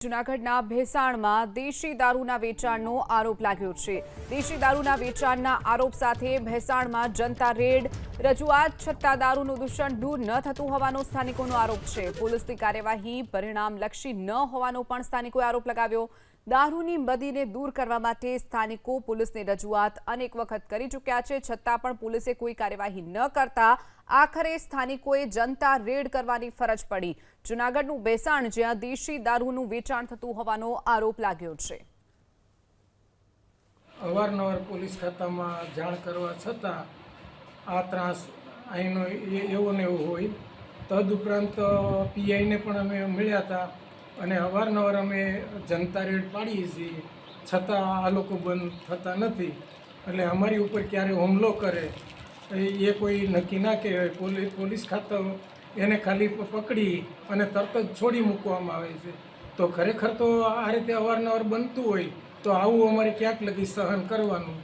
જૂનાગઢના ભેસાણમાં દેશી દારૂના વેચાણનો આરોપ લાગ્યો છે। દેશી દારૂના વેચાણના આરોપ સાથે ભેસાણમાં જનતા રેડ, રજૂઆત છતાં દારૂનું દૂષણ દૂર ન થતું હોવાનો સ્થાનિકોનો આરોપ છે। પોલીસની કાર્યવાહી પરિણામલક્ષી ન હોવાનો પણ સ્થાનિકોએ આરોપ લગાવ્યો। દારૂની બદીને દૂર કરવા માટે સ્થાનિકો પોલીસને રજૂઆત અનેક વખત કરી ચૂક્યા છે, છતાં પણ પોલીસે કોઈ કાર્યવાહી ન કરતા આખરે સ્થાનિકોએ જનતા રેડ કરવાની ફરજ પડી। જૂનાગઢનું ભેસાણ જ્યાં દેશી દારૂનું વેચાણ થતું હોવાનો આરોપ લાગ્યો છે। અવારનવાર પોલીસ ખાતામાં જાણ કરવા છતાં આ ત્રાસ અહીંનો એવો ને એવો હોય। તદુપરાંત પીઆઈને પણ અમે મળ્યા હતા અને અવારનવાર અમે જનતા રેડ પાડીએ છીએ, છતાં આ લોકો બંધ થતા નથી। એટલે અમારી ઉપર ક્યારે હુમલો કરે એ કોઈ નક્કી ના કહેવાય। પોલીસ ખાતું એને ખાલી પકડી અને તરત જ છોડી મૂકવામાં આવે છે। તો ખરેખર તો આ રીતે અવારનવાર બનતું હોય તો આવું અમારે ક્યાંક લગી સહન કરવાનું।